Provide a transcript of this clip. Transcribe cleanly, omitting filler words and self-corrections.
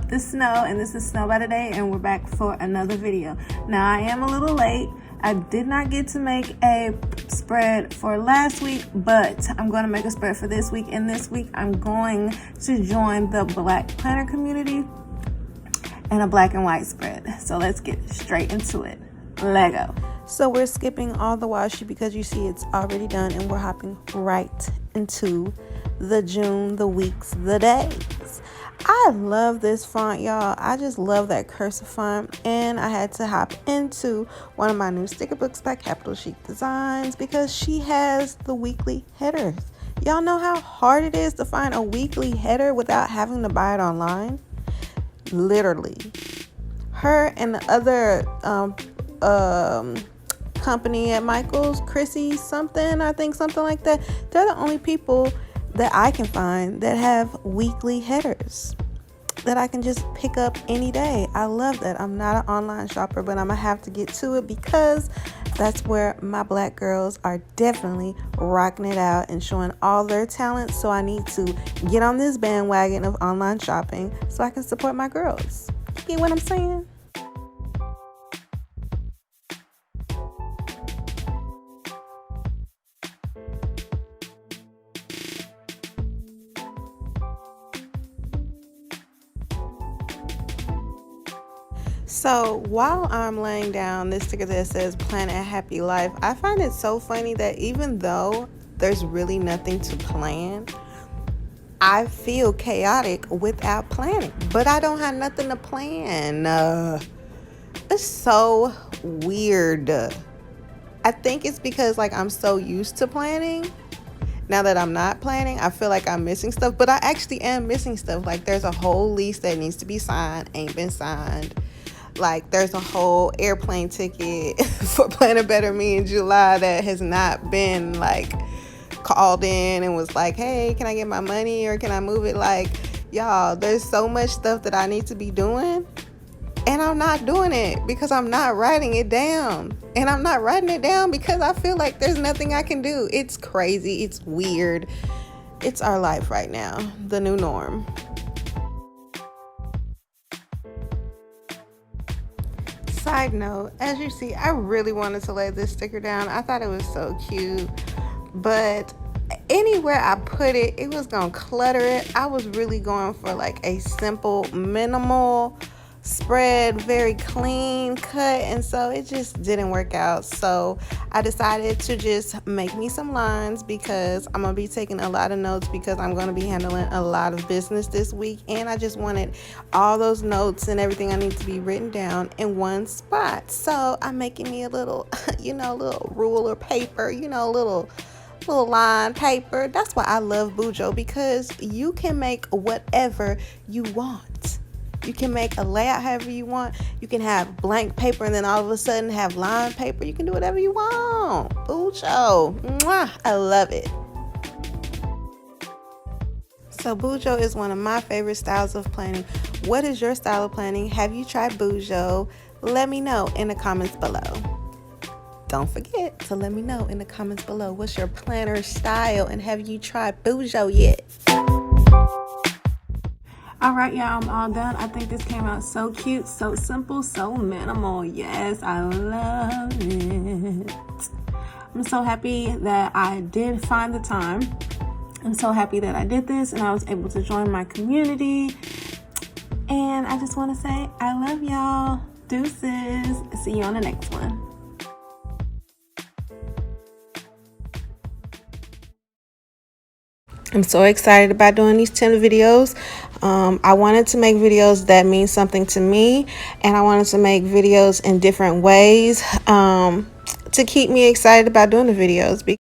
the snow, and this is Snow by the Day, and we're back for another video. Now I am a little late. I did not get to make a spread for last week, but I'm going to make a spread for this week, and this week I'm going to join the Black planner community and a black and white spread. So let's get straight into it. Lego. So we're skipping all the washi because you see it's already done, and we're hopping right into the June, the weeks, the days. I love this font, y'all. I just love that cursive font, and I had to hop into one of my new sticker books by Capital Chic Designs because she has the weekly headers. Y'all know how hard it is to find a weekly header without having to buy it online? Literally. Her and the other company at Michael's, Chrissy something, I think something like that, they're the only people that I can find that have weekly headers that I can just pick up any day. I love that. I'm not an online shopper, but I'm gonna have to get to it because that's where my black girls are definitely rocking it out and showing all their talent. So I need to get on this bandwagon of online shopping so I can support my girls. You get what I'm saying? So while I'm laying down this sticker that says plan a happy life, I find it so funny that even though there's really nothing to plan, I feel chaotic without planning, but I don't have nothing to plan. It's so weird. I think it's because like I'm so used to planning. Now that I'm not planning, I feel like I'm missing stuff, but I actually am missing stuff. Like there's a whole lease that needs to be signed, ain't been signed. Like there's a whole airplane ticket for Plan Better Me in July that has not been like called in and was like, hey, can I get my money or can I move it? Like, y'all, there's so much stuff that I need to be doing and I'm not doing it because I'm not writing it down. And I'm not writing it down because I feel like there's nothing I can do. It's crazy. It's weird. It's our life right now. The new norm. Side note, as you see, I really wanted to lay this sticker down. I thought it was so cute, but anywhere I put it, it was gonna clutter it. I was really going for like a simple, minimal spread, very clean cut, and so it just didn't work out. So I decided to just make me some lines because I'm gonna be taking a lot of notes because I'm gonna be handling a lot of business this week, and I just wanted all those notes and everything I need to be written down in one spot. So I'm making me a little little ruler paper, little line paper. That's why I love BUJO, because you can make whatever you want. You can make a layout however you want. You can have blank paper and then all of a sudden have line paper. You can do whatever you want. BUJO. Mwah, I love it. So BUJO is one of my favorite styles of planning. What is your style of planning? Have you tried BUJO? Let me know in the comments below. Don't forget to let me know in the comments below what's your planner style and have you tried BUJO yet? All right, y'all, I'm all done. I think this came out so cute, so simple, so minimal. Yes, I love it. I'm so happy that I did find the time. I'm so happy that I did this and I was able to join my community. And I just want to say I love y'all. Deuces. See you on the next one. I'm so excited about doing these 10 videos. I wanted to make videos that mean something to me, and I wanted to make videos in different ways to keep me excited about doing the videos.